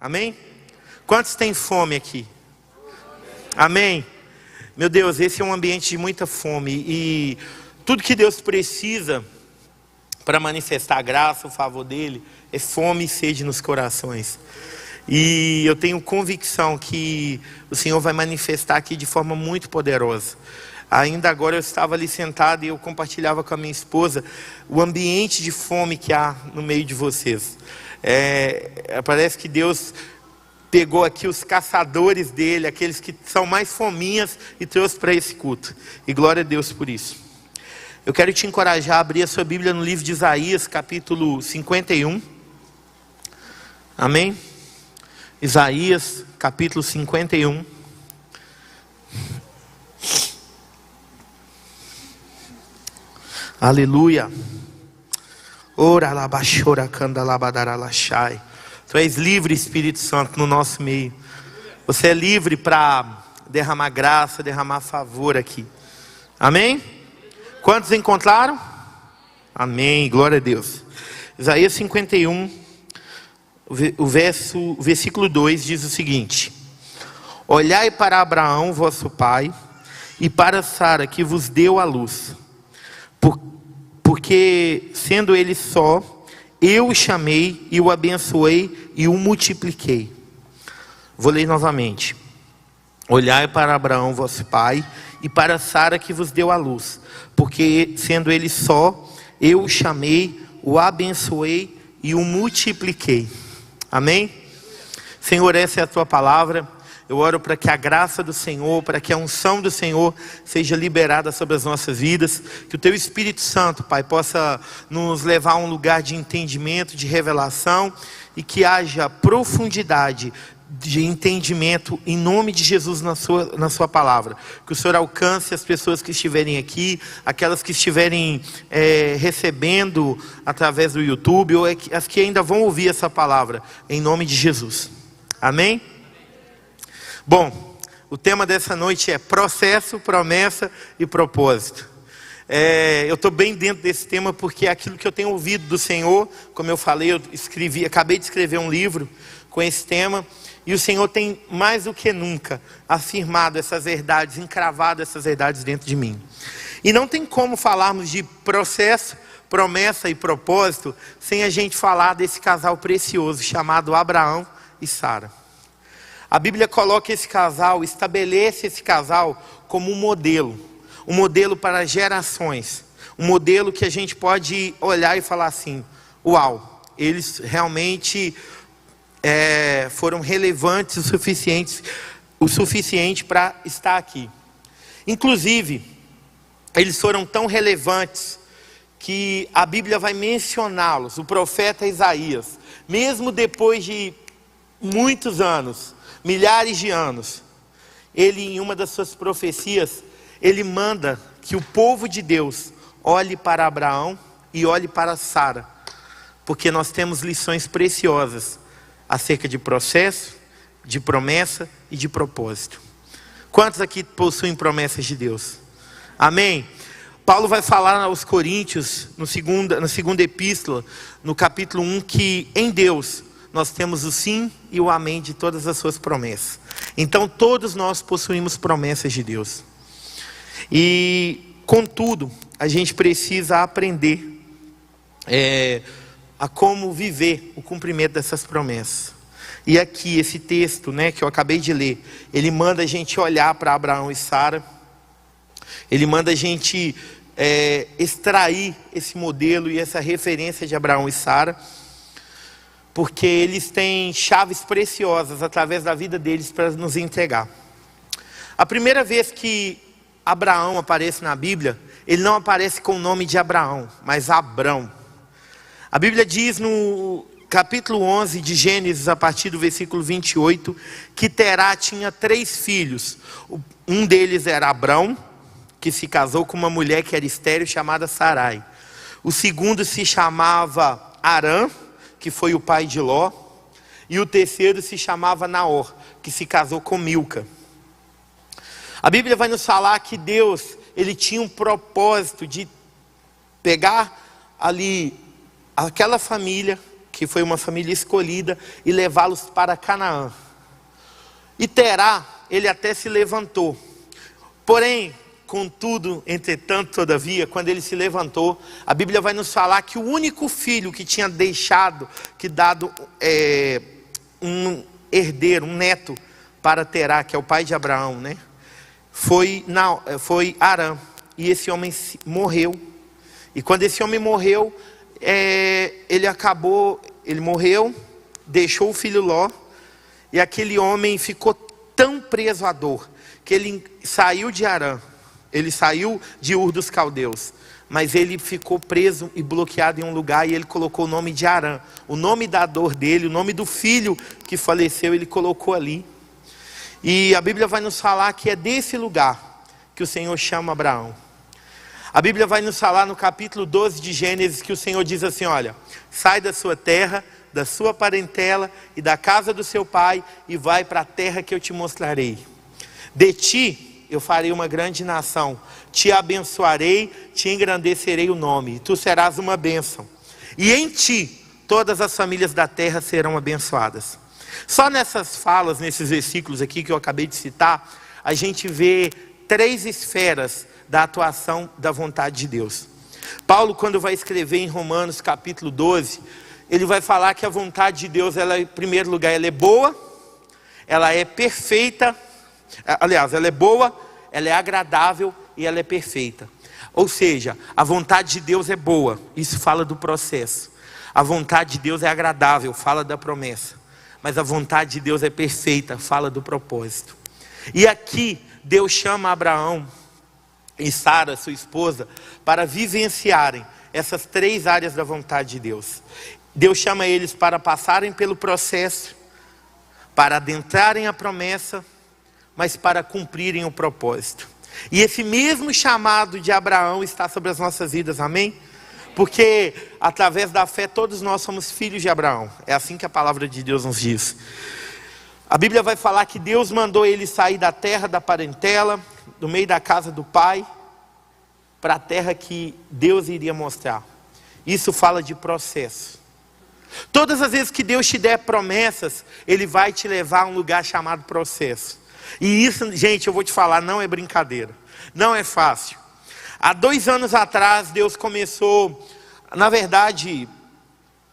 Amém? Quantos têm fome aqui? Amém? Meu Deus, esse é um ambiente de muita fome. E tudo que Deus precisa para manifestar a graça, o favor dele, é fome e sede nos corações. E eu tenho convicção que o Senhor vai manifestar aqui de forma muito poderosa. Ainda agora eu estava ali sentado e eu compartilhava com a minha esposa o ambiente de fome que há no meio de vocês. Parece que Deus pegou aqui os caçadores dele, aqueles que são mais fominhas, e trouxe para esse culto. E glória a Deus por isso. Eu quero te encorajar a abrir a sua Bíblia no livro de Isaías, capítulo 51. Amém? Isaías, capítulo 51. Aleluia. Ora labachora canda labadaralachai. Tu és livre, Espírito Santo, no nosso meio. Você é livre para derramar graça, derramar favor aqui. Amém? Quantos encontraram? Amém, glória a Deus. Isaías 51, o versículo 2 diz o seguinte: olhai para Abraão, vosso pai, e para Sara, que vos deu a luz. Porque sendo ele só, eu o chamei e o abençoei e o multipliquei. Vou ler novamente. Olhai para Abraão, vosso pai, e para Sara, que vos deu a luz. Porque sendo ele só, eu o chamei, o abençoei e o multipliquei. Amém? Senhor, essa é a tua palavra. Eu oro para que a graça do Senhor, para que a unção do Senhor seja liberada sobre as nossas vidas. Que o teu Espírito Santo, Pai, possa nos levar a um lugar de entendimento, de revelação. E que haja profundidade de entendimento em nome de Jesus na sua palavra. Que o Senhor alcance as pessoas que estiverem aqui, aquelas que estiverem recebendo através do YouTube, ou as que ainda vão ouvir essa palavra, em nome de Jesus. Amém? Bom, o tema dessa noite é processo, promessa e propósito. Eu estou bem dentro desse tema porque é aquilo que eu tenho ouvido do Senhor. Como eu falei, acabei de escrever um livro com esse tema. E o Senhor tem mais do que nunca afirmado essas verdades, encravado essas verdades dentro de mim. E não tem como falarmos de processo, promessa e propósito sem a gente falar desse casal precioso chamado Abraão e Sara. A Bíblia coloca esse casal, estabelece esse casal como um modelo para gerações, um modelo que a gente pode olhar e falar assim: uau, eles realmente foram relevantes o suficiente para estar aqui. Inclusive, eles foram tão relevantes que a Bíblia vai mencioná-los. O profeta Isaías, mesmo depois de muitos anos, milhares de anos, ele, em uma das suas profecias, ele manda que o povo de Deus olhe para Abraão e olhe para Sara, porque nós temos lições preciosas acerca de processo, de promessa e de propósito. Quantos aqui possuem promessas de Deus? Amém? Paulo vai falar aos Coríntios, na segunda epístola, no capítulo 1, que em Deus nós temos o sim e o amém de todas as suas promessas. Então todos nós possuímos promessas de Deus. E contudo, a gente precisa aprender a como viver o cumprimento dessas promessas. E aqui esse texto, que eu acabei de ler, ele manda a gente olhar para Abraão e Sara. Ele manda a gente extrair esse modelo e essa referência de Abraão e Sara, porque eles têm chaves preciosas através da vida deles para nos entregar. A primeira vez que Abraão aparece na Bíblia, ele não aparece com o nome de Abraão, mas Abrão. A Bíblia diz no capítulo 11 de Gênesis, a partir do versículo 28, que Terá tinha 3 filhos. Um deles era Abrão, que se casou com uma mulher que era estéril, chamada Sarai. O segundo se chamava Arã, que foi o pai de Ló. E o terceiro se chamava Naor, que se casou com Milca. A Bíblia vai nos falar que Deus, ele tinha um propósito de pegar ali aquela família que foi uma família escolhida, e levá-los para Canaã. E Terá, ele até se levantou. Porém, contudo, entretanto, todavia, quando ele se levantou, a Bíblia vai nos falar que o único filho que tinha dado um herdeiro, um neto para Terá, que é o pai de Abraão, né? Foi Arã. E esse homem morreu. E quando esse homem morreu, ele morreu, deixou o filho Ló, e aquele homem ficou tão preso à dor, que ele saiu de Arã, ele saiu de Ur dos Caldeus, mas ele ficou preso e bloqueado em um lugar, e ele colocou o nome de Arã, o nome da dor dele, o nome do filho que faleceu, ele colocou ali. E a Bíblia vai nos falar que é desse lugar que o Senhor chama Abraão. A Bíblia vai nos falar no capítulo 12 de Gênesis que o Senhor diz assim: olha, sai da sua terra, da sua parentela e da casa do seu pai, e vai para a terra que eu te mostrarei. De ti eu farei uma grande nação, te abençoarei, te engrandecerei o nome, e tu serás uma bênção. E em ti todas as famílias da terra serão abençoadas. Só nessas falas, nesses versículos aqui que eu acabei de citar, a gente vê 3 esferas da atuação da vontade de Deus. Paulo, quando vai escrever em Romanos capítulo 12, ele vai falar que a vontade de Deus, ela, em primeiro lugar, ela é boa, ela é perfeita, aliás, ela é boa, ela é agradável e ela é perfeita. Ou seja, a vontade de Deus é boa, isso fala do processo. A vontade de Deus é agradável, fala da promessa. Mas a vontade de Deus é perfeita, fala do propósito. E aqui, Deus chama Abraão e Sara, sua esposa, para vivenciarem essas 3 áreas da vontade de Deus. Deus chama eles para passarem pelo processo, para adentrarem a promessa, mas para cumprirem o propósito. E esse mesmo chamado de Abraão está sobre as nossas vidas, amém? Porque através da fé todos nós somos filhos de Abraão. É assim que a palavra de Deus nos diz. A Bíblia vai falar que Deus mandou ele sair da terra da parentela, do meio da casa do pai, para a terra que Deus iria mostrar. Isso fala de processo. Todas as vezes que Deus te der promessas, Ele vai te levar a um lugar chamado processo. E isso, gente, eu vou te falar, não é brincadeira. Não é fácil. Há 2 anos atrás, Deus começou... Na verdade,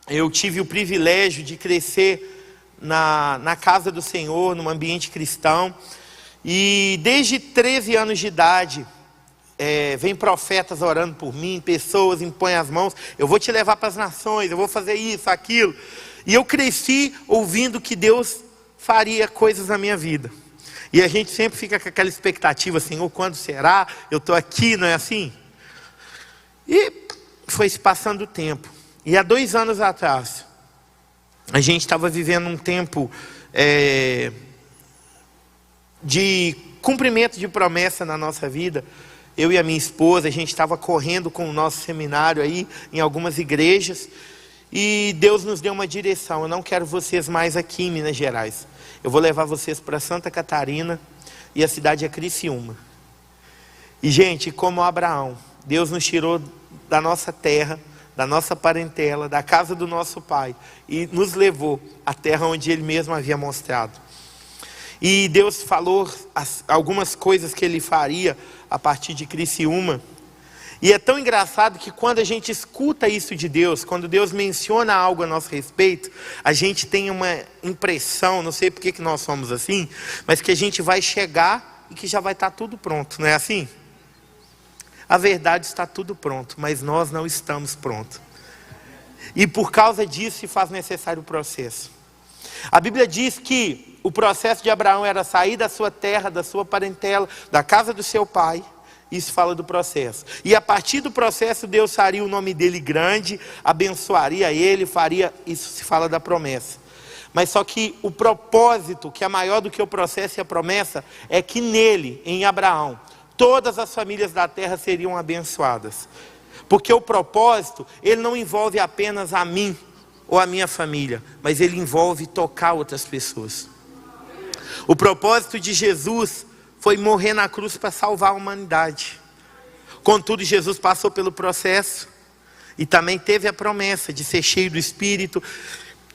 eu tive o privilégio de crescer na casa do Senhor, num ambiente cristão. E desde 13 anos de idade, vem profetas orando por mim, pessoas impõem as mãos, eu vou te levar para as nações, eu vou fazer isso, aquilo. E eu cresci ouvindo que Deus faria coisas na minha vida. E a gente sempre fica com aquela expectativa, Senhor, quando será? Eu estou aqui, não é assim? E foi se passando o tempo. E há 2 anos atrás, a gente estava vivendo um tempo de cumprimento de promessa na nossa vida. Eu e a minha esposa, a gente estava correndo com o nosso seminário aí, em algumas igrejas. E Deus nos deu uma direção: eu não quero vocês mais aqui em Minas Gerais. Eu vou levar vocês para Santa Catarina, e a cidade é Criciúma. E gente, como Abraão, Deus nos tirou da nossa terra, da nossa parentela, da casa do nosso pai, e nos levou à terra onde Ele mesmo havia mostrado. E Deus falou algumas coisas que Ele faria a partir de Criciúma. E é tão engraçado que quando a gente escuta isso de Deus, quando Deus menciona algo a nosso respeito, a gente tem uma impressão, não sei porque que nós somos assim, mas que a gente vai chegar e que já vai estar tudo pronto, não é assim? A verdade, está tudo pronto, mas nós não estamos prontos. E por causa disso se faz necessário o processo. A Bíblia diz que o processo de Abraão era sair da sua terra, da sua parentela, da casa do seu pai. Isso fala do processo. E a partir do processo, Deus faria o nome dele grande, abençoaria ele, faria... Isso se fala da promessa. Mas só que o propósito, que é maior do que o processo e a promessa, é que nele, em Abraão, todas as famílias da terra seriam abençoadas. Porque o propósito, ele não envolve apenas a mim ou a minha família, mas ele envolve tocar outras pessoas. O propósito de Jesus foi morrer na cruz para salvar a humanidade. Contudo, Jesus passou pelo processo e também teve a promessa de ser cheio do Espírito.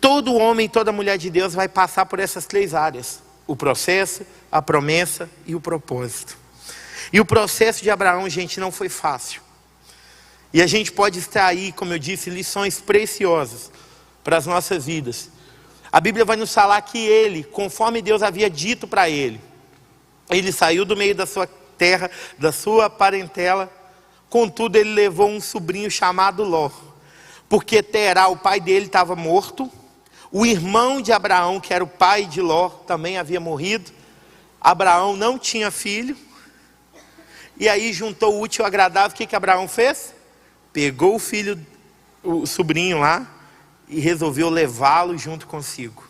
Todo homem, toda mulher de Deus vai passar por essas 3 áreas: o processo, a promessa e o propósito. E o processo de Abraão, gente, não foi fácil. E a gente pode extrair, como eu disse, lições preciosas para as nossas vidas. A Bíblia vai nos falar que ele, conforme Deus havia dito para ele saiu do meio da sua terra, da sua parentela. Contudo, ele levou um sobrinho chamado Ló, porque Terá, o pai dele, estava morto. O irmão de Abraão, que era o pai de Ló, também havia morrido. Abraão não tinha filho. E aí juntou o útil ao agradável. O que Abraão fez? Pegou o filho, o sobrinho lá, e resolveu levá-lo junto consigo.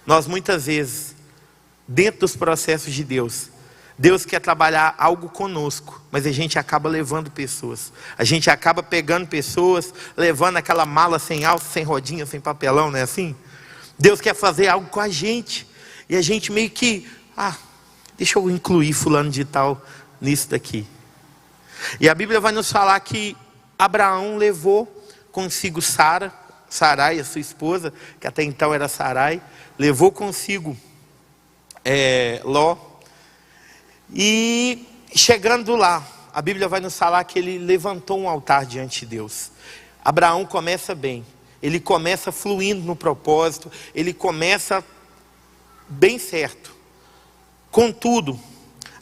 Nós muitas vezes, dentro dos processos de Deus, Deus quer trabalhar algo conosco, mas a gente acaba levando pessoas. A gente acaba pegando pessoas, levando aquela mala sem alça, sem rodinha, sem papelão, não é assim? Deus quer fazer algo com a gente, e a gente meio que, deixa eu incluir fulano de tal nisso daqui. E a Bíblia vai nos falar que Abraão levou consigo Sarai, a sua esposa, que até então era Sarai, levou consigo Ló. E chegando lá, a Bíblia vai nos falar que ele levantou um altar diante de Deus. Abraão começa bem, ele começa fluindo no propósito, ele começa bem certo. Contudo,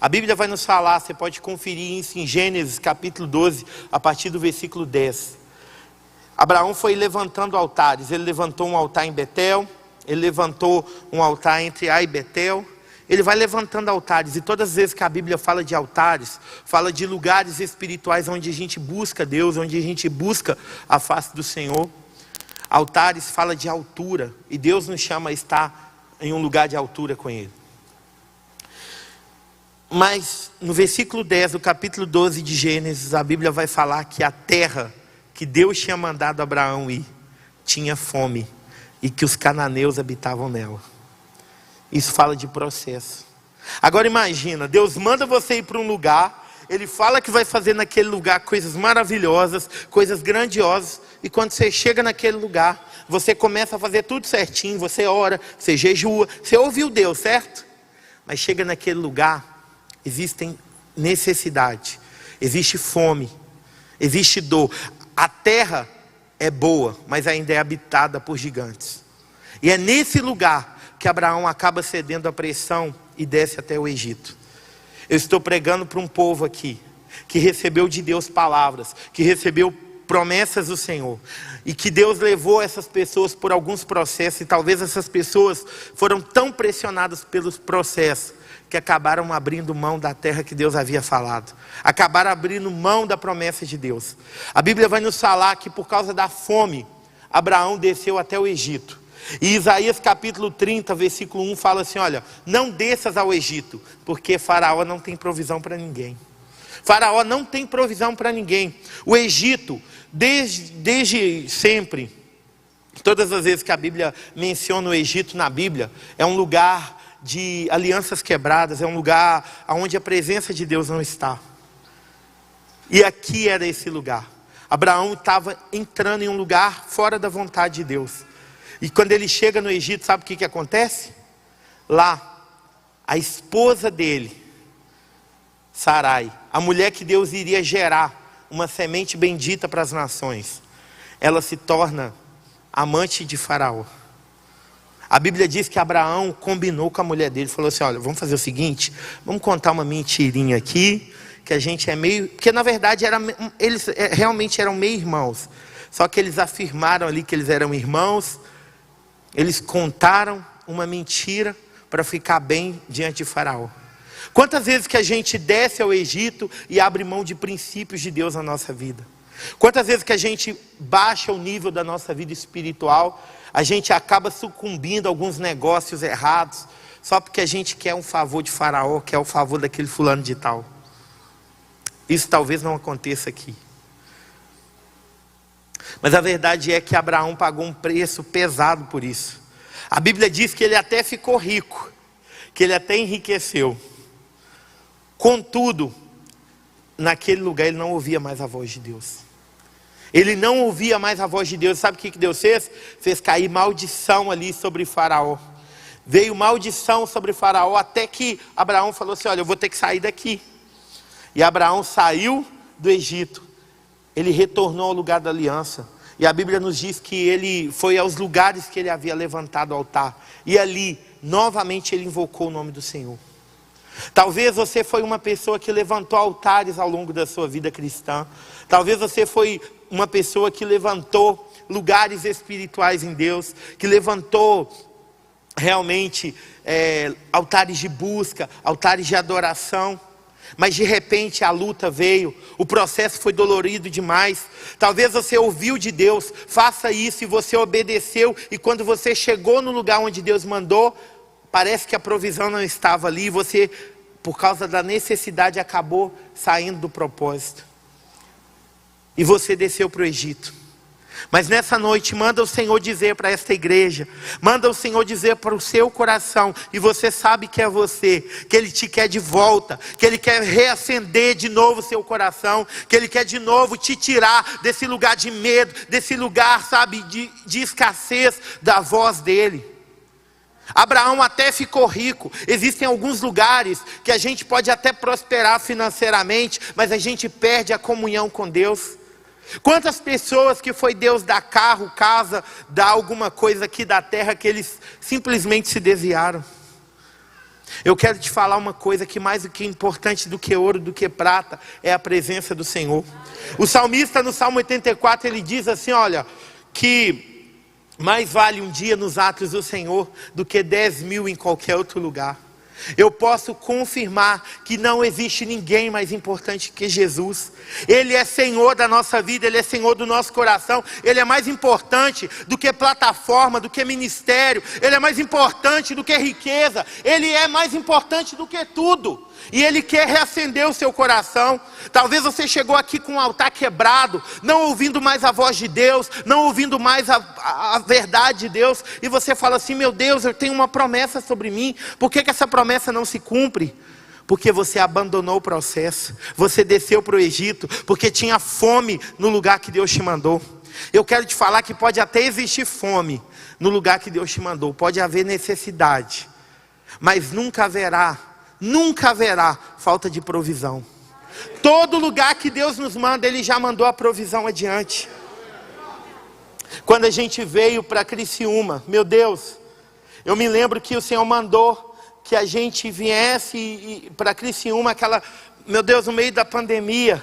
a Bíblia vai nos falar, você pode conferir isso em Gênesis capítulo 12, a partir do versículo 10. Abraão foi levantando altares. Ele levantou um altar em Betel, ele levantou um altar entre Ai e Betel. Ele vai levantando altares, e todas as vezes que a Bíblia fala de altares, fala de lugares espirituais onde a gente busca Deus, onde a gente busca a face do Senhor. Altares fala de altura, e Deus nos chama a estar em um lugar de altura com Ele. Mas no versículo 10 do capítulo 12 de Gênesis, a Bíblia vai falar que a terra que Deus tinha mandado Abraão ir tinha fome, e que os cananeus habitavam nela. Isso fala de processo. Agora imagina, Deus manda você ir para um lugar, Ele fala que vai fazer naquele lugar coisas maravilhosas, coisas grandiosas, e quando você chega naquele lugar, você começa a fazer tudo certinho, você ora, você jejua, você ouviu Deus, certo? Mas chega naquele lugar, existem necessidade, existe fome, existe dor. A terra é boa, mas ainda é habitada por gigantes. E é nesse lugar que Abraão acaba cedendo à pressão e desce até o Egito. Eu estou pregando para um povo aqui, que recebeu de Deus palavras, que recebeu promessas do Senhor, e que Deus levou essas pessoas por alguns processos, e talvez essas pessoas foram tão pressionadas pelos processos, que acabaram abrindo mão da terra que Deus havia falado, acabaram abrindo mão da promessa de Deus. A Bíblia vai nos falar que por causa da fome, Abraão desceu até o Egito. E Isaías capítulo 30, versículo 1 fala assim: olha, não desças ao Egito, porque Faraó não tem provisão para ninguém. Faraó não tem provisão para ninguém. O Egito, desde sempre, todas as vezes que a Bíblia menciona o Egito na Bíblia, é um lugar de alianças quebradas, é um lugar onde a presença de Deus não está. E aqui era esse lugar. Abraão estava entrando em um lugar fora da vontade de Deus. E quando ele chega no Egito, sabe o que acontece? Lá, a esposa dele, Sarai, a mulher que Deus iria gerar, uma semente bendita para as nações, ela se torna amante de Faraó. A Bíblia diz que Abraão combinou com a mulher dele, falou assim: olha, vamos fazer o seguinte, vamos contar uma mentirinha aqui, que a gente é meio... Porque na verdade eles realmente eram meio irmãos, só que eles afirmaram ali que eles eram irmãos. Eles contaram uma mentira para ficar bem diante de Faraó. Quantas vezes que a gente desce ao Egito e abre mão de princípios de Deus na nossa vida? Quantas vezes que a gente baixa o nível da nossa vida espiritual, a gente acaba sucumbindo a alguns negócios errados, só porque a gente quer um favor de Faraó, quer o favor daquele fulano de tal. Isso talvez não aconteça aqui. Mas a verdade é que Abraão pagou um preço pesado por isso. A Bíblia diz que ele até ficou rico, que ele até enriqueceu. Contudo, naquele lugar ele não ouvia mais a voz de Deus. Ele não ouvia mais a voz de Deus. Sabe o que Deus fez? Fez cair maldição ali sobre Faraó. Veio maldição sobre Faraó, até que Abraão falou assim: olha, eu vou ter que sair daqui. E Abraão saiu do Egito. Ele retornou ao lugar da aliança. E a Bíblia nos diz que ele foi aos lugares que ele havia levantado o altar. E ali, novamente, ele invocou o nome do Senhor. Talvez você foi uma pessoa que levantou altares ao longo da sua vida cristã. Talvez você foi uma pessoa que levantou lugares espirituais em Deus, que levantou realmente altares de busca, altares de adoração. Mas de repente a luta veio, o processo foi dolorido demais. Talvez você ouviu de Deus, faça isso, e você obedeceu. E quando você chegou no lugar onde Deus mandou, parece que a provisão não estava ali. Você, por causa da necessidade, acabou saindo do propósito. E você desceu para o Egito. Mas nessa noite, manda o Senhor dizer para esta igreja, manda o Senhor dizer para o seu coração, e você sabe que é você, que Ele te quer de volta, que Ele quer reacender de novo o seu coração, que Ele quer de novo te tirar desse lugar de medo, desse lugar, sabe, de escassez da voz dEle. Abraão até ficou rico. Existem alguns lugares que a gente pode até prosperar financeiramente, mas a gente perde a comunhão com Deus. Quantas pessoas que foi Deus dar carro, casa, dar alguma coisa aqui da terra, que eles simplesmente se desviaram. Eu quero te falar uma coisa que mais do que importante do que ouro, do que prata, é a presença do Senhor. O salmista no Salmo 84, ele diz assim, olha, que mais vale um dia nos átrios do Senhor do que 10.000 em qualquer outro lugar. Eu posso confirmar que não existe ninguém mais importante que Jesus. Ele é Senhor da nossa vida, Ele é Senhor do nosso coração. Ele é mais importante do que plataforma, do que ministério. Ele é mais importante do que riqueza. Ele é mais importante do que tudo. E Ele quer reacender o seu coração. Talvez você chegou aqui com o altar quebrado, não ouvindo mais a voz de Deus, não ouvindo mais a verdade de Deus. E você fala assim, meu Deus, eu tenho uma promessa sobre mim. Por que essa promessa não se cumpre? Porque você abandonou o processo. Você desceu para o Egito porque tinha fome no lugar que Deus te mandou. Eu quero te falar que pode até existir fome no lugar que Deus te mandou. Pode haver necessidade, mas nunca haverá falta de provisão. Todo lugar que Deus nos manda, Ele já mandou a provisão adiante. Quando a gente veio para Criciúma, meu Deus, eu me lembro que o Senhor mandou que a gente viesse para Criciúma, meu Deus, no meio da pandemia.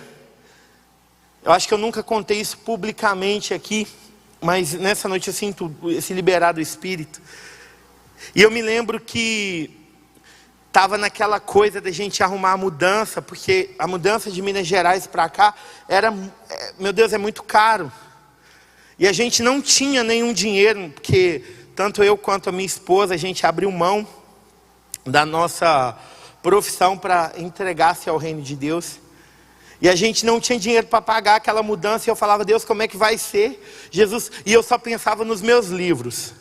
Eu acho que eu nunca contei isso publicamente aqui, mas nessa noite eu sinto esse liberar do Espírito. E eu me lembro que estava naquela coisa da gente arrumar a mudança, porque a mudança de Minas Gerais para cá meu Deus, é muito caro. E a gente não tinha nenhum dinheiro, porque tanto eu quanto a minha esposa, a gente abriu mão da nossa profissão para entregar-se ao reino de Deus. E a gente não tinha dinheiro para pagar aquela mudança, e eu falava, Deus, como é que vai ser? Jesus, e eu só pensava nos meus livros.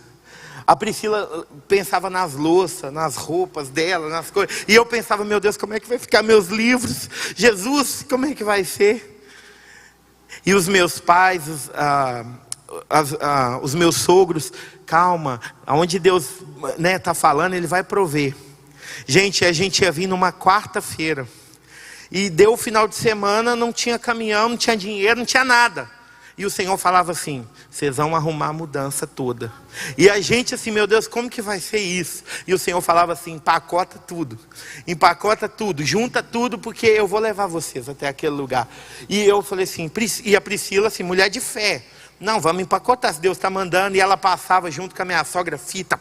A Priscila pensava nas louças, nas roupas dela, nas coisas. E eu pensava, meu Deus, como é que vai ficar meus livros? Jesus, como é que vai ser? E os meus pais, os meus sogros, calma, aonde Deus está falando, Ele vai prover. Gente, a gente ia vir numa quarta-feira. E deu o final de semana, não tinha caminhão, não tinha dinheiro, não tinha nada. E o Senhor falava assim, vocês vão arrumar a mudança toda. E a gente assim, meu Deus, como que vai ser isso? E o Senhor falava assim, empacota tudo, junta tudo, porque eu vou levar vocês até aquele lugar. E eu falei assim, e a Priscila assim, mulher de fé, não, vamos empacotar se Deus está mandando. E ela passava junto com a minha sogra, fita,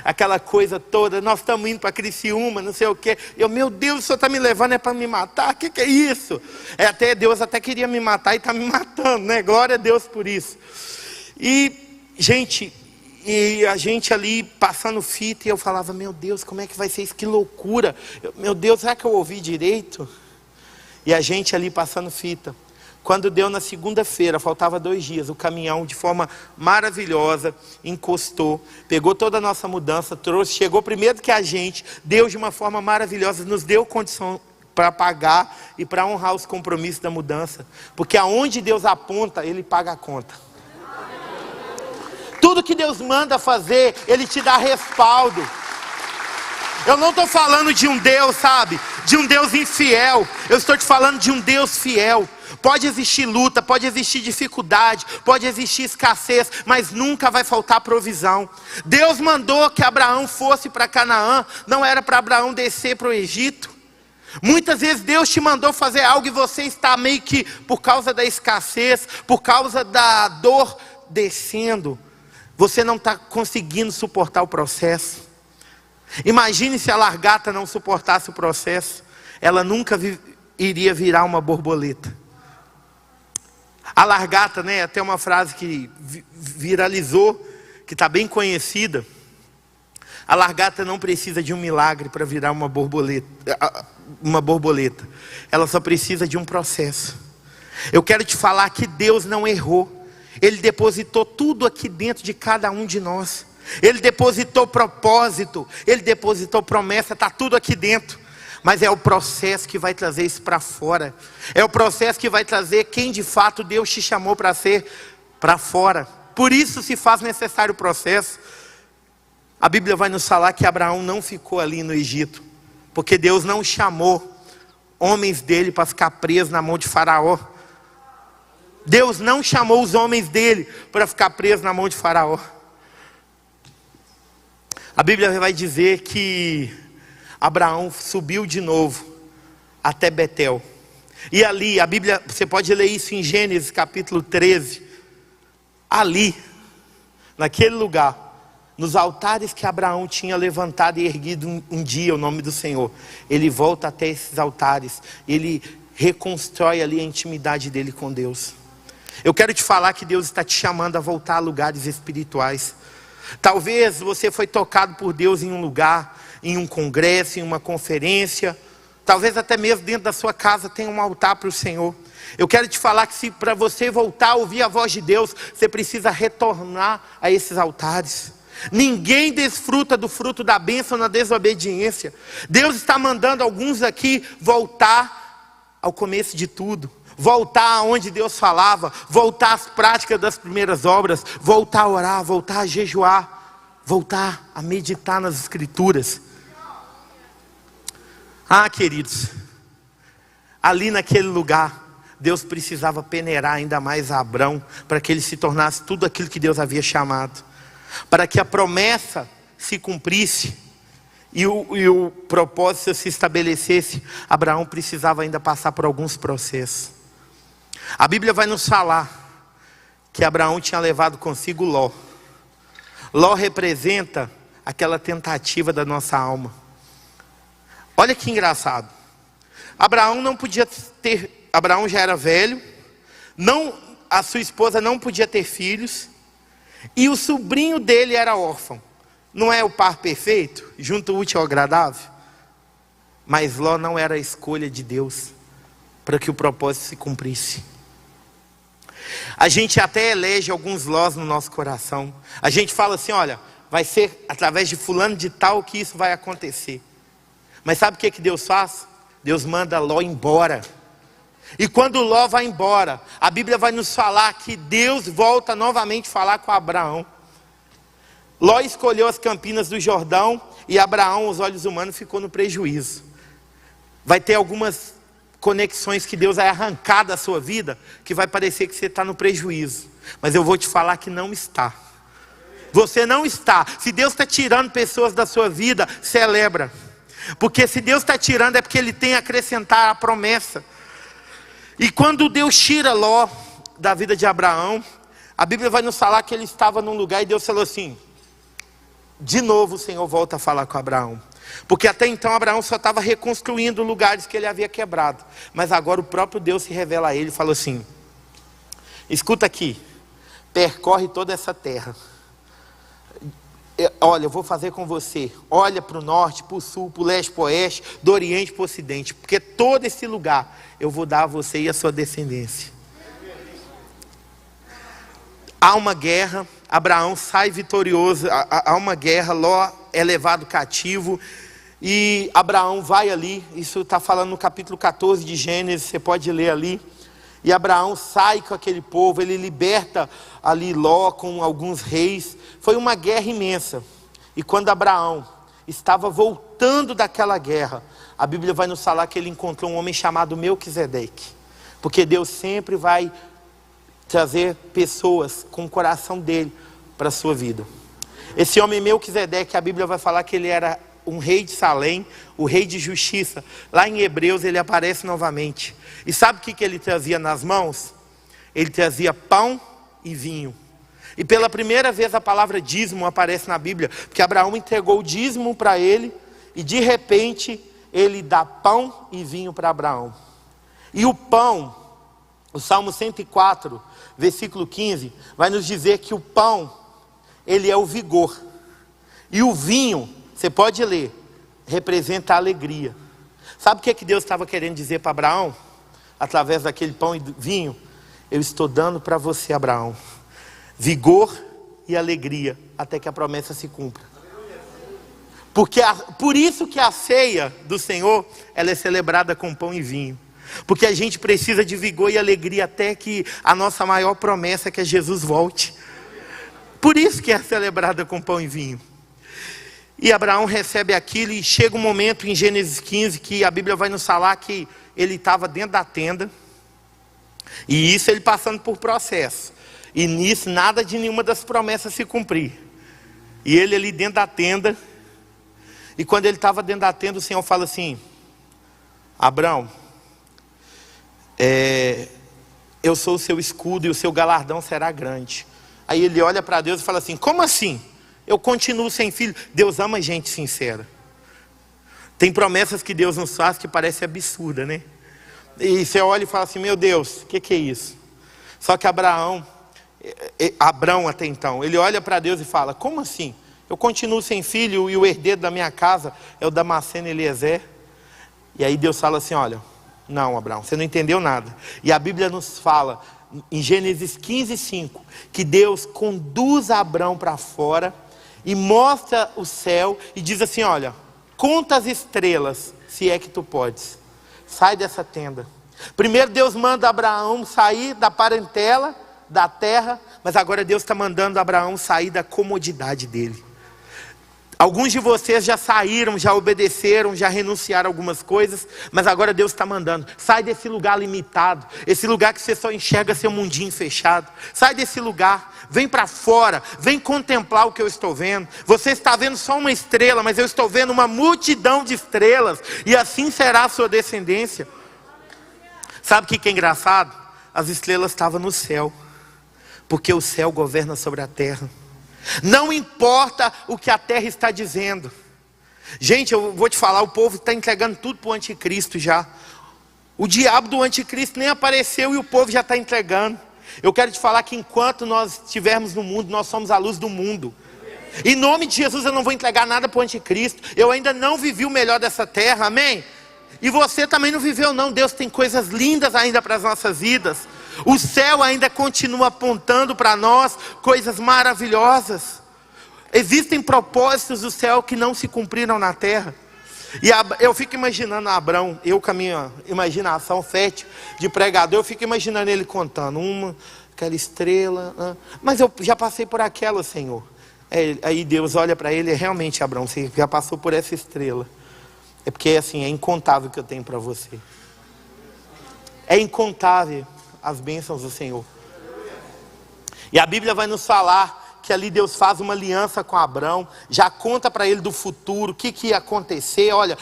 aquela coisa toda, nós estamos indo para Criciúma, não sei o quê. Eu, meu Deus, o Senhor está me levando, é para me matar? O que é isso? Deus até queria me matar e está me matando, né? Glória a Deus por isso. E, gente, a gente ali passando fita, e eu falava, meu Deus, como é que vai ser isso? Que loucura. Meu Deus, será que eu ouvi direito? E a gente ali passando fita. Quando deu na segunda-feira, faltava 2 dias, o caminhão de forma maravilhosa encostou, pegou toda a nossa mudança, trouxe, chegou primeiro que a gente, Deus de uma forma maravilhosa nos deu condição para pagar e para honrar os compromissos da mudança. Porque aonde Deus aponta, Ele paga a conta. Tudo que Deus manda fazer, Ele te dá respaldo. Eu não estou falando de um Deus, sabe, de um Deus infiel. Eu estou te falando de um Deus fiel. Pode existir luta, pode existir dificuldade, pode existir escassez, mas nunca vai faltar provisão. Deus mandou que Abraão fosse para Canaã, não era para Abraão descer para o Egito. Muitas vezes Deus te mandou fazer algo e você está meio que, por causa da escassez, por causa da dor descendo, você não está conseguindo suportar o processo. Imagine se a largata não suportasse o processo, ela nunca iria virar uma borboleta. A largata, né, até uma frase que viralizou, que está bem conhecida. A largata não precisa de um milagre para virar uma borboleta. Ela só precisa de um processo. Eu quero te falar que Deus não errou. Ele depositou tudo aqui dentro de cada um de nós. Ele depositou propósito, Ele depositou promessa, está tudo aqui dentro. Mas é o processo que vai trazer isso para fora. É o processo que vai trazer quem de fato Deus te chamou para ser para fora. Por isso se faz necessário o processo. A Bíblia vai nos falar que Abraão não ficou ali no Egito, porque Deus não chamou homens dele para ficar presos na mão de Faraó. Deus não chamou os homens dele para ficar presos na mão de Faraó. A Bíblia vai dizer que Abraão subiu de novo até Betel. E ali, a Bíblia, você pode ler isso em Gênesis capítulo 13. Ali, naquele lugar, nos altares que Abraão tinha levantado e erguido um dia o nome do Senhor, ele volta até esses altares, ele reconstrói ali a intimidade dele com Deus. Eu quero te falar que Deus está te chamando a voltar a lugares espirituais. Talvez você foi tocado por Deus em um lugar, em um congresso, em uma conferência. Talvez até mesmo dentro da sua casa tenha um altar para o Senhor. Eu quero te falar que se para você voltar a ouvir a voz de Deus, você precisa retornar a esses altares. Ninguém desfruta do fruto da bênção na desobediência. Deus está mandando alguns aqui voltar ao começo de tudo. Voltar aonde Deus falava, voltar às práticas das primeiras obras, voltar a orar, voltar a jejuar, voltar a meditar nas Escrituras. Ah, queridos, ali naquele lugar, Deus precisava peneirar ainda mais a Abrão, para que ele se tornasse tudo aquilo que Deus havia chamado, para que a promessa se cumprisse, e o propósito se estabelecesse. Abraão precisava ainda passar por alguns processos. A Bíblia vai nos falar que Abraão tinha levado consigo Ló. Ló representa aquela tentativa da nossa alma. Olha que engraçado. Abraão já era velho, a sua esposa não podia ter filhos, e o sobrinho dele era órfão. Não é o par perfeito, junto o útil ao agradável? Mas Ló não era a escolha de Deus para que o propósito se cumprisse. A gente até elege alguns Lós no nosso coração. A gente fala assim, olha, vai ser através de fulano de tal que isso vai acontecer. Mas sabe o que Deus faz? Deus manda Ló embora. E quando Ló vai embora, a Bíblia vai nos falar que Deus volta novamente a falar com Abraão. Ló escolheu as campinas do Jordão e Abraão, aos olhos humanos, ficou no prejuízo. Vai ter algumas conexões que Deus vai arrancar da sua vida, que vai parecer que você está no prejuízo. Mas eu vou te falar que não está. Você não está. Se Deus está tirando pessoas da sua vida, celebra. Porque se Deus está tirando é porque Ele tem a acrescentar a promessa. E quando Deus tira Ló da vida de Abraão, a Bíblia vai nos falar que ele estava num lugar e Deus falou assim, de novo o Senhor volta a falar com Abraão. Porque até então Abraão só estava reconstruindo lugares que ele havia quebrado. Mas agora o próprio Deus se revela a ele e falou assim, escuta aqui, percorre toda essa terra. Olha, eu vou fazer com você. Olha para o norte, para o sul, para o leste, para o oeste, do oriente para o ocidente. Porque todo esse lugar eu vou dar a você e a sua descendência. Há uma guerra, Abraão sai vitorioso. Há uma guerra, Ló é levado cativo. E Abraão vai ali, isso está falando no capítulo 14 de Gênesis, você pode ler ali. E Abraão sai com aquele povo, ele liberta ali Ló com alguns reis. Foi uma guerra imensa. E quando Abraão estava voltando daquela guerra, a Bíblia vai nos falar que ele encontrou um homem chamado Melquisedeque. Porque Deus sempre vai trazer pessoas com o coração dele para a sua vida. Esse homem Melquisedeque, a Bíblia vai falar que ele era um rei de Salém, o rei de justiça. Lá em Hebreus ele aparece novamente. E sabe o que ele trazia nas mãos? Ele trazia pão e vinho. E pela primeira vez a palavra dízimo aparece na Bíblia, porque Abraão entregou o dízimo para ele, e de repente ele dá pão e vinho para Abraão. E o pão, o Salmo 104, versículo 15, vai nos dizer que o pão, ele é o vigor. E o vinho, você pode ler, representa a alegria. Sabe o que Deus estava querendo dizer para Abraão? Através daquele pão e vinho: eu estou dando para você, Abraão, vigor e alegria, até que a promessa se cumpra. Por isso que a ceia do Senhor, ela é celebrada com pão e vinho. Porque a gente precisa de vigor e alegria até que a nossa maior promessa, que é Jesus, volte. Por isso que é celebrada com pão e vinho. E Abraão recebe aquilo, e chega um momento em Gênesis 15 que a Bíblia vai nos falar que ele estava dentro da tenda. E isso ele passando por processo. E nisso nada de nenhuma das promessas se cumprir. E ele ali dentro da tenda. E quando ele estava dentro da tenda, o Senhor fala assim: Abraão, eu sou o seu escudo e o seu galardão será grande. Aí ele olha para Deus e fala assim: como assim? Eu continuo sem filho. Deus ama gente sincera. Tem promessas que Deus nos faz que parece absurda, né? E você olha e fala assim: meu Deus, o que é isso? Só que Abraão até então, ele olha para Deus e fala: como assim? Eu continuo sem filho e o herdeiro da minha casa é o Damasceno Eliezer. E aí Deus fala assim: olha, não, Abraão, você não entendeu nada. E a Bíblia nos fala em Gênesis 15:5 que Deus conduz Abraão para fora e mostra o céu e diz assim: olha, conta as estrelas, se é que tu podes. Sai dessa tenda. Primeiro Deus manda Abraão sair da parentela, da terra, mas agora Deus está mandando Abraão sair da comodidade dele. Alguns de vocês já saíram, já obedeceram, já renunciaram a algumas coisas, mas agora Deus está mandando: sai desse lugar limitado, esse lugar que você só enxerga seu mundinho fechado. Sai desse lugar, vem para fora, vem contemplar o que eu estou vendo. Você está vendo só uma estrela, mas eu estou vendo uma multidão de estrelas, e assim será a sua descendência. Sabe o que é engraçado? As estrelas estavam no céu, porque o céu governa sobre a terra. Não importa o que a terra está dizendo. Gente, eu vou te falar, o povo está entregando tudo para o anticristo já. O diabo do anticristo nem apareceu e o povo já está entregando. Eu quero te falar que enquanto nós estivermos no mundo, nós somos a luz do mundo. Em nome de Jesus eu não vou entregar nada para o anticristo. Eu ainda não vivi o melhor dessa terra, amém? E você também não viveu não. Deus tem coisas lindas ainda para as nossas vidas. O céu ainda continua apontando para nós coisas maravilhosas. Existem propósitos do céu que não se cumpriram na terra. E eu fico imaginando Abraão, eu com a minha imaginação fértil de pregador, eu fico imaginando ele contando aquela estrela. Mas eu já passei por aquela, Senhor. Aí Deus olha para ele: realmente, Abraão, você já passou por essa estrela. É porque assim, é incontável o que eu tenho para você. É incontável as bênçãos do Senhor. E a Bíblia vai nos falar que ali Deus faz uma aliança com Abraão, já conta para ele do futuro, o que ia acontecer. Olha,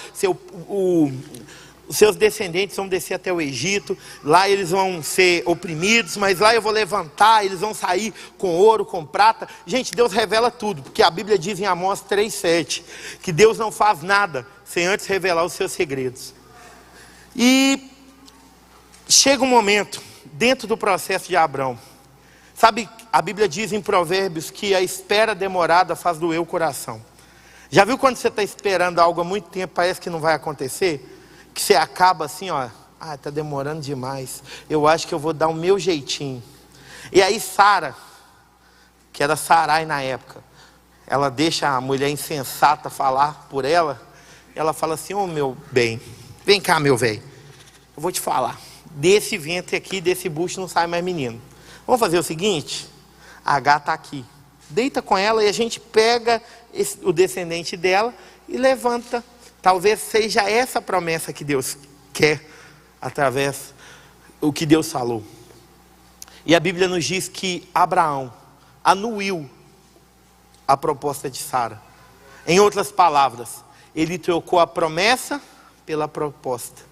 os seus descendentes vão descer até o Egito, lá eles vão ser oprimidos, mas lá eu vou levantar, eles vão sair com ouro, com prata. Gente, Deus revela tudo, porque a Bíblia diz em Amós 3:7 que Deus não faz nada sem antes revelar os seus segredos. E chega um momento dentro do processo de Abraão. Sabe, a Bíblia diz em Provérbios que a espera demorada faz doer o coração. Já viu quando você está esperando algo há muito tempo, parece que não vai acontecer? Que você acaba assim, ó, está demorando demais, eu acho que eu vou dar o meu jeitinho. E aí Sara, que era Sarai na época, ela deixa a mulher insensata falar por ela. Ela fala assim: ô meu bem, vem cá meu velho, eu vou te falar, desse ventre aqui, desse bucho não sai mais menino. Vamos fazer o seguinte, a H está aqui, deita com ela e a gente pega o descendente dela e levanta. Talvez seja essa promessa que Deus quer, através do que Deus falou. E a Bíblia nos diz que Abraão anuiu a proposta de Sara. Em outras palavras, ele trocou a promessa pela proposta.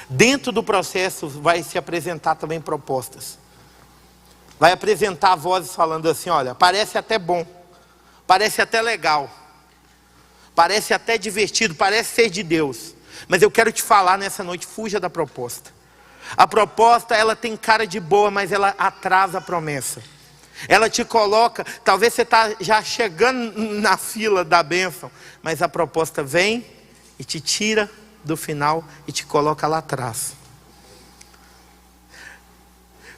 Dentro do processo vai se apresentar também propostas. Vai apresentar vozes falando assim: olha, parece até bom, parece até legal, parece até divertido, parece ser de Deus. Mas eu quero te falar nessa noite, fuja da proposta. A proposta, ela tem cara de boa, mas ela atrasa a promessa. Ela te coloca, talvez você está já chegando na fila da bênção, mas a proposta vem e te tira do final e te coloca lá atrás.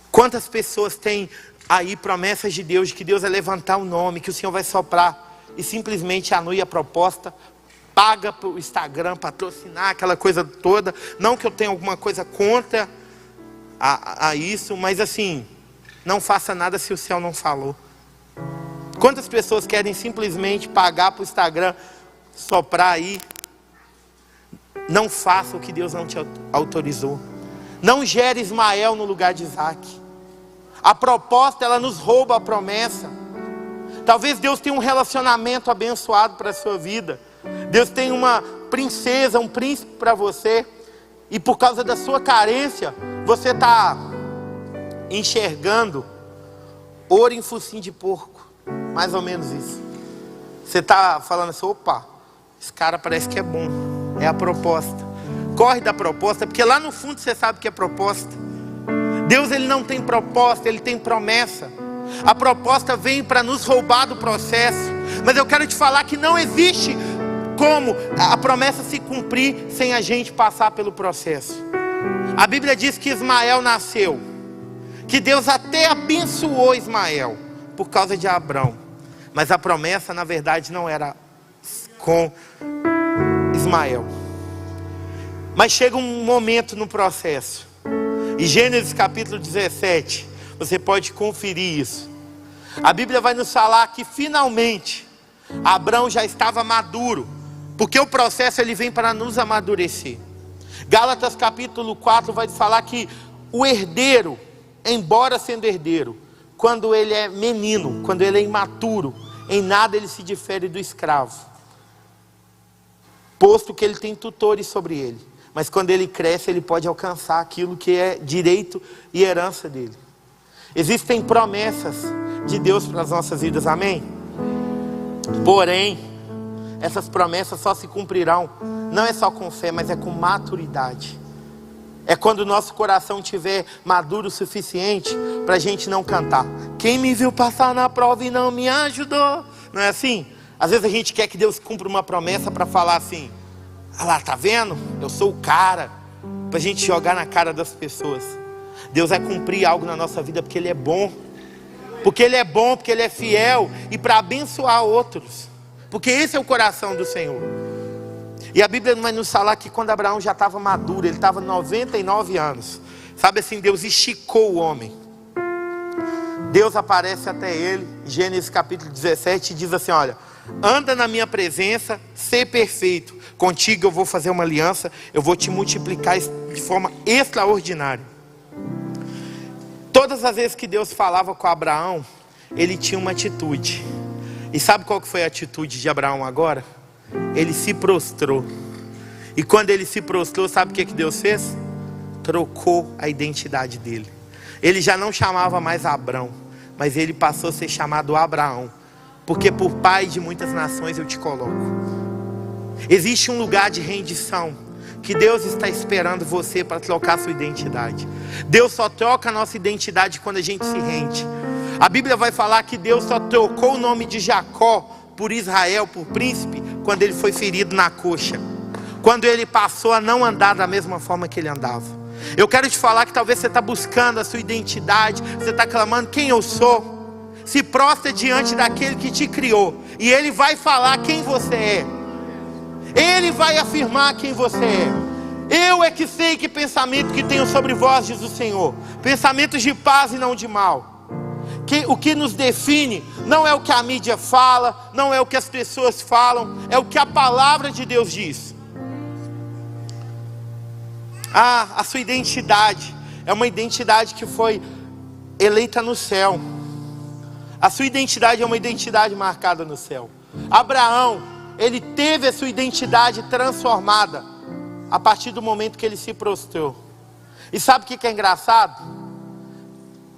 Quantas pessoas têm aí promessas de Deus, de que Deus vai levantar o nome, que o Senhor vai soprar, e simplesmente anui a proposta, paga para o Instagram patrocinar aquela coisa toda. Não que eu tenha alguma coisa contra a isso, mas assim, não faça nada se o céu não falou. Quantas pessoas querem simplesmente pagar para o Instagram soprar aí? Não faça o que Deus não te autorizou. Não gere Ismael no lugar de Isaac. A proposta, ela nos rouba a promessa. Talvez Deus tenha um relacionamento abençoado para a sua vida. Deus tem uma princesa, um príncipe para você. E por causa da sua carência, você está enxergando ouro em focinho de porco. Mais ou menos isso. Você está falando assim: opa, esse cara parece que é bom. É a proposta. Corre da proposta, porque lá no fundo você sabe que é proposta. Deus, ele não tem proposta, ele tem promessa. A proposta vem para nos roubar do processo. Mas eu quero te falar que não existe como a promessa se cumprir sem a gente passar pelo processo. A Bíblia diz que Ismael nasceu, que Deus até abençoou Ismael por causa de Abrão. Mas a promessa, na verdade, não era com Ismael. Mas chega um momento no processo. Em Gênesis capítulo 17, você pode conferir isso. A Bíblia vai nos falar que finalmente Abrão já estava maduro, porque o processo ele vem para nos amadurecer. Gálatas capítulo 4 vai falar que o herdeiro, embora sendo herdeiro, quando ele é menino, quando ele é imaturo, em nada ele se difere do escravo, posto que ele tem tutores sobre ele. Mas quando ele cresce, ele pode alcançar aquilo que é direito e herança dele. Existem promessas de Deus para as nossas vidas, amém? Porém, essas promessas só se cumprirão, não é só com fé, mas é com maturidade. É quando o nosso coração estiver maduro o suficiente para a gente não cantar: quem me viu passar na prova e não me ajudou. Não é assim? Às vezes a gente quer que Deus cumpra uma promessa para falar assim: ah lá, tá vendo? Eu sou o cara. Para a gente jogar na cara das pessoas. Deus vai cumprir algo na nossa vida porque Ele é bom. Porque Ele é bom, porque Ele é fiel. E para abençoar outros. Porque esse é o coração do Senhor. E a Bíblia vai nos falar que quando Abraão já estava maduro, ele estava 99 anos. Sabe assim, Deus esticou o homem. Deus aparece até ele, Gênesis capítulo 17, e diz assim: olha, anda na minha presença, ser perfeito. Contigo eu vou fazer uma aliança, eu vou te multiplicar de forma extraordinária. Todas as vezes que Deus falava com Abraão, ele tinha uma atitude. E sabe qual que foi a atitude de Abraão agora? Ele se prostrou. E quando ele se prostrou, sabe o que Deus fez? Trocou a identidade dele. Ele já não chamava mais Abrão, mas ele passou a ser chamado Abraão. Porque por pai de muitas nações eu te coloco. Existe um lugar de rendição que Deus está esperando você para trocar a sua identidade. Deus só troca a nossa identidade quando a gente se rende. A Bíblia vai falar que Deus só trocou o nome de Jacó por Israel, por príncipe, quando ele foi ferido na coxa. Quando ele passou a não andar da mesma forma que ele andava. Eu quero te falar que talvez você está buscando a sua identidade, você está clamando: quem eu sou? Se prostra diante daquele que te criou, e ele vai falar quem você é. Ele vai afirmar quem você é. Eu é que sei que pensamento que tenho sobre vós, diz o Senhor, pensamentos de paz e não de mal. O que nos define não é o que a mídia fala, não é o que as pessoas falam, é o que a palavra de Deus diz. A sua identidade é uma identidade que foi eleita no céu. A sua identidade é uma identidade marcada no céu. Abraão, ele teve a sua identidade transformada a partir do momento que ele se prostrou. E sabe o que é engraçado?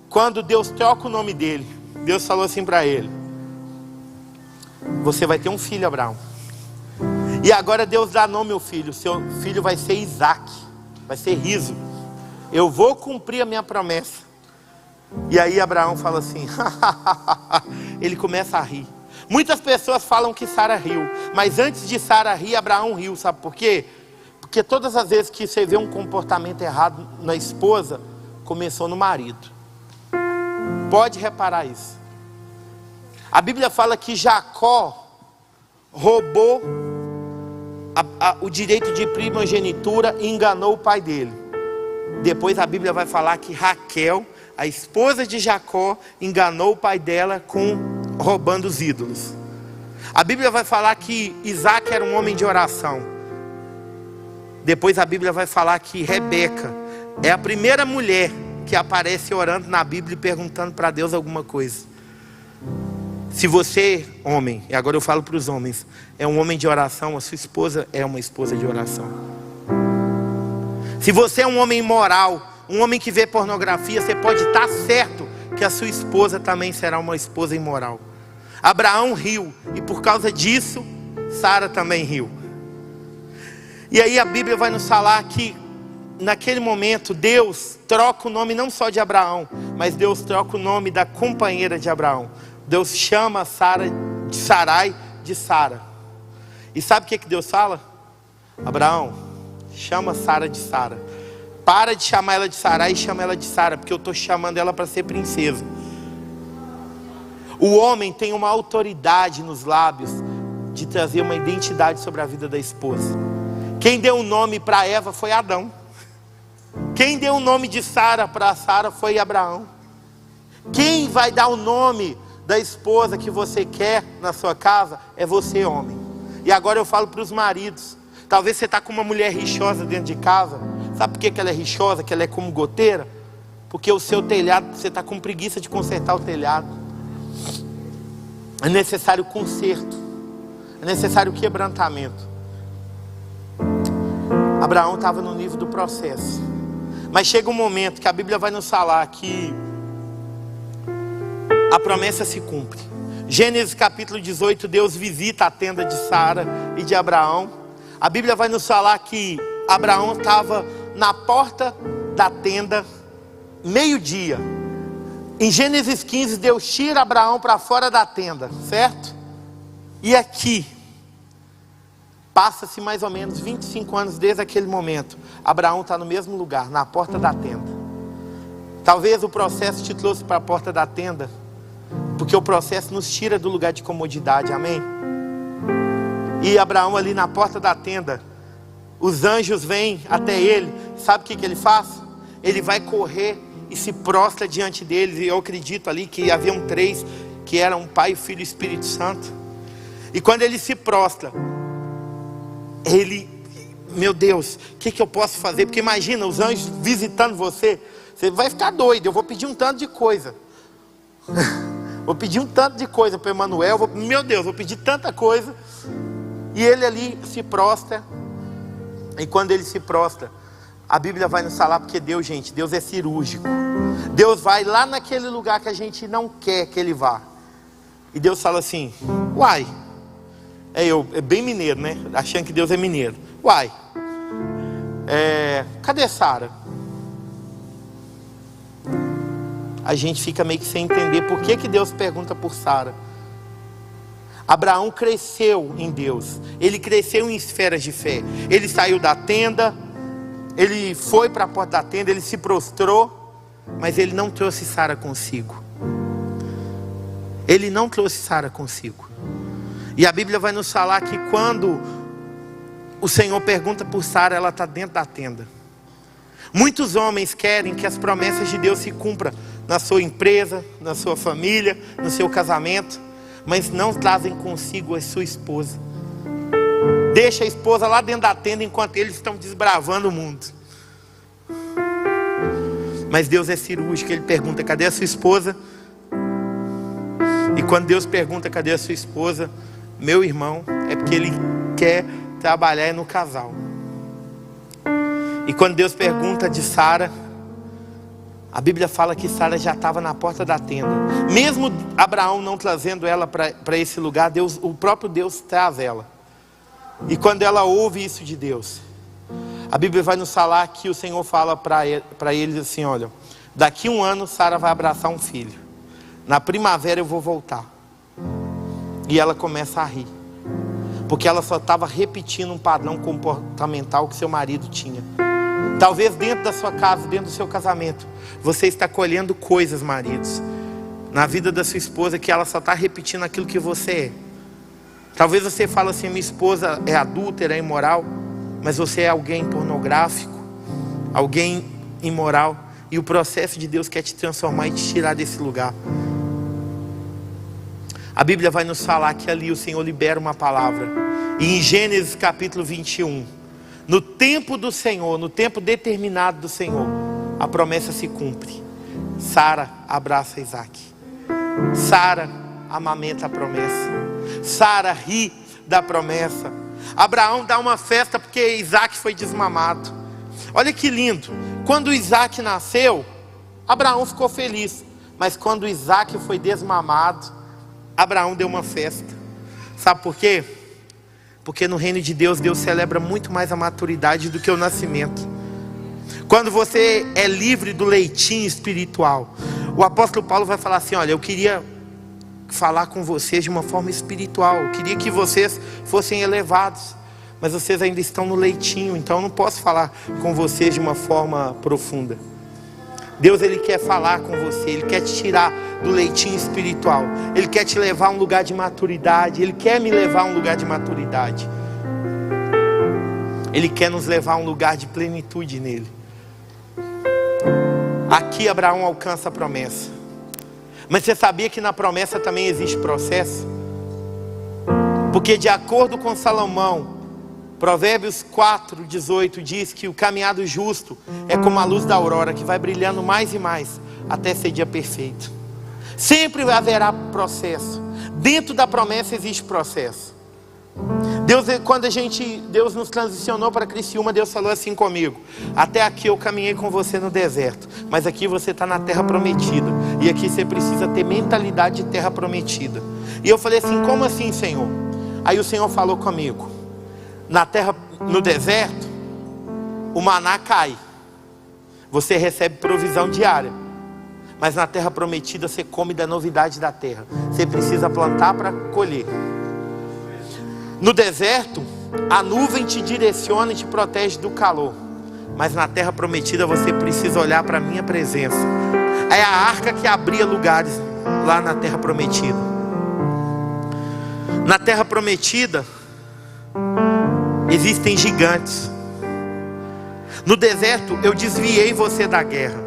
Quando Deus troca o nome dele, Deus falou assim para ele: você vai ter um filho, Abraão. E agora Deus dá nome ao filho. Seu filho vai ser Isaac, vai ser riso. Eu vou cumprir a minha promessa. E aí Abraão fala assim, ele começa a rir. Muitas pessoas falam que Sara riu, mas antes de Sara rir, Abraão riu. Sabe por quê? Porque todas as vezes que você vê um comportamento errado na esposa, começou no marido. Pode reparar isso. A Bíblia fala que Jacó roubou o direito de primogenitura e enganou o pai dele. Depois a Bíblia vai falar que Raquel, a esposa de Jacó, enganou o pai dela roubando os ídolos. A Bíblia vai falar que Isaac era um homem de oração. Depois a Bíblia vai falar que Rebeca é a primeira mulher que aparece orando na Bíblia e perguntando para Deus alguma coisa. Se você, homem, e agora eu falo para os homens, é um homem de oração, a sua esposa é uma esposa de oração. Se você é um homem imoral, um homem que vê pornografia, você pode estar certo que a sua esposa também será uma esposa imoral. Abraão riu, e por causa disso, Sara também riu. E aí a Bíblia vai nos falar que naquele momento Deus troca o nome não só de Abraão, mas Deus troca o nome da companheira de Abraão. Deus chama Sara de Sarai de Sara. E sabe o que Deus fala? Abraão, chama Sara de Sara. Para de chamar ela de Sarai e chama ela de Sara, porque eu estou chamando ela para ser princesa. O homem tem uma autoridade nos lábios de trazer uma identidade sobre a vida da esposa. Quem deu o nome para Eva foi Adão. Quem deu o nome de Sara para Sara foi Abraão. Quem vai dar o nome da esposa que você quer na sua casa é você, homem. E agora eu falo para os maridos. Talvez você está com uma mulher rixosa dentro de casa. Sabe por que ela é rixosa? Que ela é como goteira? Porque o seu telhado, você está com preguiça de consertar o telhado. É necessário conserto. É necessário quebrantamento. Abraão estava no nível do processo. Mas chega um momento que a Bíblia vai nos falar que a promessa se cumpre. Gênesis capítulo 18, Deus visita a tenda de Sara e de Abraão. A Bíblia vai nos falar que Abraão estava na porta da tenda, meio-dia. Em Gênesis 15, Deus tira Abraão para fora da tenda, certo? E aqui, passa-se mais ou menos 25 anos desde aquele momento. Abraão está no mesmo lugar, na porta da tenda. Talvez o processo te trouxe para a porta da tenda, porque o processo nos tira do lugar de comodidade, amém? E Abraão ali na porta da tenda, os anjos vêm até ele. Sabe o que ele faz? Ele vai correr e se prostra diante deles. E eu acredito ali que haviam 3, que eram o Pai, o Filho e o Espírito Santo. E quando ele se prostra, ele, meu Deus, o que eu posso fazer? Porque imagina os anjos visitando você. Você vai ficar doido. Eu vou pedir um tanto de coisa. Vou pedir um tanto de coisa para Emanuel. Meu Deus, vou pedir tanta coisa. E ele ali se prostra. E quando ele se prostra, a Bíblia vai nos falar, porque Deus, gente, Deus é cirúrgico. Deus vai lá naquele lugar que a gente não quer que ele vá. E Deus fala assim, uai. É bem mineiro, né? Achando que Deus é mineiro. Uai. Cadê Sara? A gente fica meio que sem entender por que Deus pergunta por Sara. Abraão cresceu em Deus. Ele cresceu em esferas de fé. Ele saiu da tenda. Ele foi para a porta da tenda. Ele se prostrou. Mas ele não trouxe Sara consigo. Ele não trouxe Sara consigo. E a Bíblia vai nos falar que quando o Senhor pergunta por Sara, ela está dentro da tenda. Muitos homens querem que as promessas de Deus se cumpram na sua empresa, na sua família, no seu casamento, mas não trazem consigo a sua esposa. Deixa a esposa lá dentro da tenda enquanto eles estão desbravando o mundo. Mas Deus é cirúrgico, Ele pergunta, cadê a sua esposa? E quando Deus pergunta, cadê a sua esposa? Meu irmão, é porque Ele quer trabalhar no casal. E quando Deus pergunta de Sara, a Bíblia fala que Sara já estava na porta da tenda. Mesmo Abraão não trazendo ela para esse lugar, o próprio Deus traz ela. E quando ela ouve isso de Deus, a Bíblia vai nos falar que o Senhor fala para eles assim, olha, daqui 1 ano Sara vai abraçar um filho. Na primavera eu vou voltar. E ela começa a rir. Porque ela só estava repetindo um padrão comportamental que seu marido tinha. Talvez dentro da sua casa, dentro do seu casamento, você está colhendo coisas, maridos, na vida da sua esposa, que ela só está repetindo aquilo que você é. Talvez você fale assim, minha esposa é adúltera, é imoral, mas você é alguém pornográfico, alguém imoral, e o processo de Deus quer te transformar e te tirar desse lugar. A Bíblia vai nos falar que ali o Senhor libera uma palavra. E em Gênesis capítulo 21, no tempo do Senhor, no tempo determinado do Senhor, a promessa se cumpre. Sara abraça Isaac. Sara amamenta a promessa. Sara ri da promessa. Abraão dá uma festa porque Isaac foi desmamado. Olha que lindo. Quando Isaac nasceu, Abraão ficou feliz. Mas quando Isaac foi desmamado, Abraão deu uma festa. Sabe por quê? Porque no reino de Deus, Deus celebra muito mais a maturidade do que o nascimento. Quando você é livre do leitinho espiritual, o apóstolo Paulo vai falar assim, olha, eu queria falar com vocês de uma forma espiritual, eu queria que vocês fossem elevados, mas vocês ainda estão no leitinho, então eu não posso falar com vocês de uma forma profunda. Deus, Ele quer falar com você, Ele quer te tirar do leitinho espiritual, Ele quer te levar a um lugar de maturidade, Ele quer me levar a um lugar de maturidade, Ele quer nos levar a um lugar de plenitude nele. Aqui Abraão alcança a promessa, mas você sabia que na promessa também existe processo? Porque de acordo com Salomão, Provérbios 4:18 diz que o caminhado justo é como a luz da aurora, que vai brilhando mais e mais até ser dia perfeito. Sempre haverá processo. Dentro da promessa existe processo. Deus nos transicionou para Criciúma, Deus falou assim comigo: até aqui eu caminhei com você no deserto, mas aqui você está na terra prometida, e aqui você precisa ter mentalidade de terra prometida. E eu falei assim, como assim, Senhor? Aí o Senhor falou comigo: no deserto, o maná cai, você recebe provisão diária, mas na terra prometida você come da novidade da terra. Você precisa plantar para colher. No deserto, a nuvem te direciona e te protege do calor, mas na terra prometida você precisa olhar para a minha presença. É a arca que abria lugares lá na terra prometida. Na terra prometida existem gigantes. No deserto eu desviei você da guerra,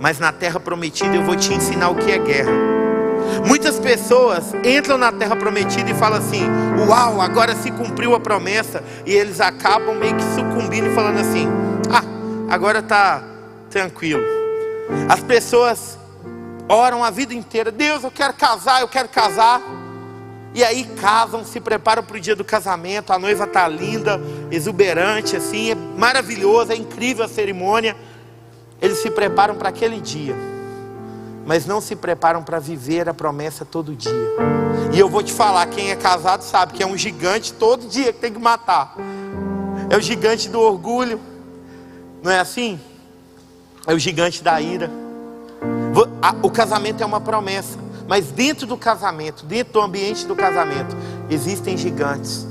mas na terra prometida eu vou te ensinar o que é guerra. Muitas pessoas entram na terra prometida e falam assim: uau, agora se cumpriu a promessa. E eles acabam meio que sucumbindo e falando assim: agora está tranquilo. As pessoas oram a vida inteira: Deus, eu quero casar. E aí casam, se preparam para o dia do casamento. A noiva está linda, exuberante, assim, é maravilhoso, é incrível a cerimônia. Eles se preparam para aquele dia, mas não se preparam para viver a promessa todo dia. E eu vou te falar, quem é casado sabe que é um gigante todo dia que tem que matar. É o gigante do orgulho, não é assim? É o gigante da ira. O casamento é uma promessa, mas dentro do casamento, dentro do ambiente do casamento, existem gigantes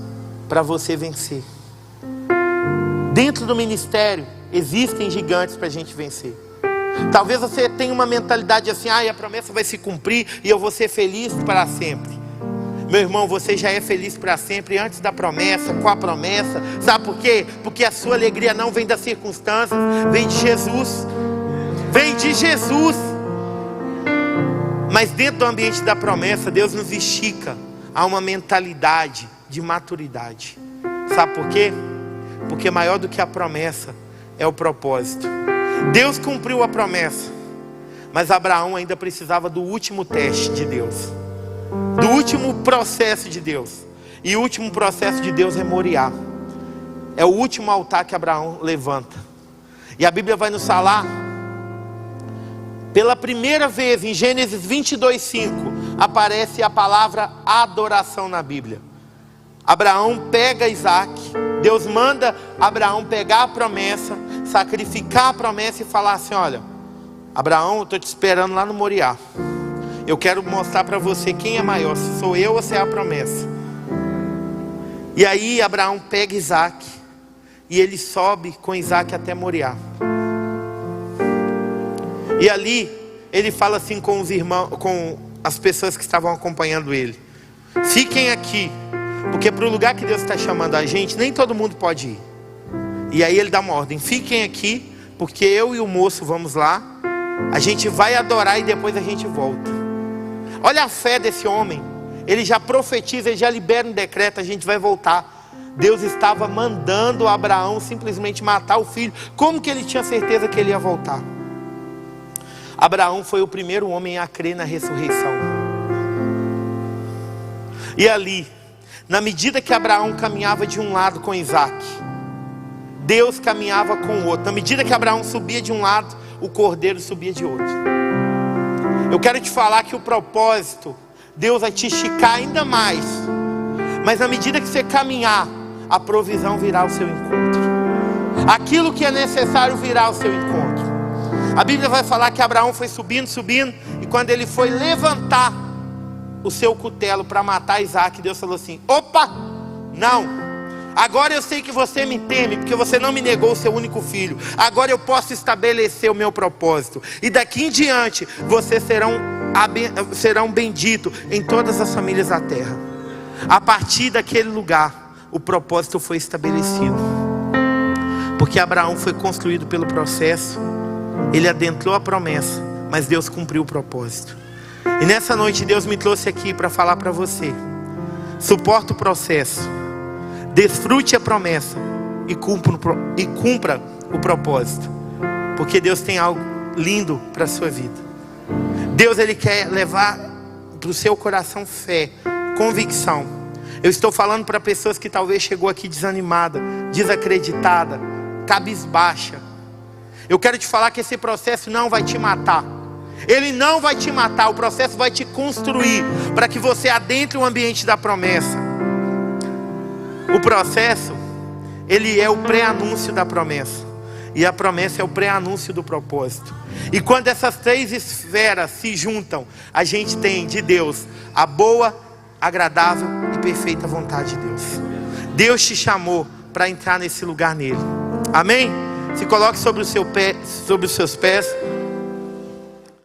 para você vencer. Dentro do ministério existem gigantes para a gente vencer. Talvez você tenha uma mentalidade assim: a promessa vai se cumprir e eu vou ser feliz para sempre. Meu irmão, você já é feliz para sempre antes da promessa, com a promessa. Sabe por quê? Porque a sua alegria não vem das circunstâncias, vem de Jesus. Vem de Jesus. Mas dentro do ambiente da promessa, Deus nos estica a uma mentalidade de maturidade. Sabe por quê? Porque maior do que a promessa é o propósito. Deus cumpriu a promessa, mas Abraão ainda precisava do último teste de Deus, do último processo de Deus. E o último processo de Deus é Moriá. É o último altar que Abraão levanta. E a Bíblia vai nos falar, pela primeira vez em Gênesis 22:5, aparece a palavra adoração na Bíblia. Abraão pega Isaac, Deus manda Abraão pegar a promessa, sacrificar a promessa e falar assim: olha, Abraão, eu estou te esperando lá no Moriá. Eu quero mostrar para você quem é maior, se sou eu ou se é a promessa. E aí Abraão pega Isaac e ele sobe com Isaac até Moriá. E ali ele fala assim com os irmãos, com as pessoas que estavam acompanhando ele: fiquem aqui, porque para o lugar que Deus está chamando a gente, nem todo mundo pode ir. E aí ele dá uma ordem: fiquem aqui, porque eu e o moço vamos lá, a gente vai adorar e depois a gente volta. Olha a fé desse homem. Ele já profetiza, ele já libera um decreto: a gente vai voltar. Deus estava mandando Abraão simplesmente matar o filho. Como que ele tinha certeza que ele ia voltar? Abraão foi o primeiro homem a crer na ressurreição. E ali, na medida que Abraão caminhava de um lado com Isaac, Deus caminhava com o outro. Na medida que Abraão subia de um lado, o cordeiro subia de outro. Eu quero te falar que o propósito, Deus vai te esticar ainda mais. Mas na medida que você caminhar, a provisão virá ao seu encontro. Aquilo que é necessário virá ao seu encontro. A Bíblia vai falar que Abraão foi subindo, e quando ele foi levantar o seu cutelo para matar Isaac, Deus falou assim: opa, não, agora eu sei que você me teme, porque você não me negou o seu único filho. Agora eu posso estabelecer o meu propósito, e daqui em diante vocês serão benditos em todas as famílias da terra. A partir daquele lugar, o propósito foi estabelecido, porque Abraão foi construído pelo processo. Ele adentrou a promessa, mas Deus cumpriu o propósito. E nessa noite Deus me trouxe aqui para falar para você: suporta o processo, desfrute a promessa e cumpra o propósito, porque Deus tem algo lindo para a sua vida. Deus, Ele quer levar para o seu coração fé, convicção. Eu estou falando para pessoas que talvez chegou aqui desanimada, desacreditada, cabisbaixa. Eu quero te falar que esse processo não vai te matar. Ele não vai te matar, o processo vai te construir para que você adentre o ambiente da promessa. O processo, ele é o pré-anúncio da promessa, e a promessa é o pré-anúncio do propósito. E quando essas três esferas se juntam, a gente tem de Deus a boa, agradável e perfeita vontade de Deus. Deus te chamou para entrar nesse lugar nele. Amém? Se coloque sobre os seus pés.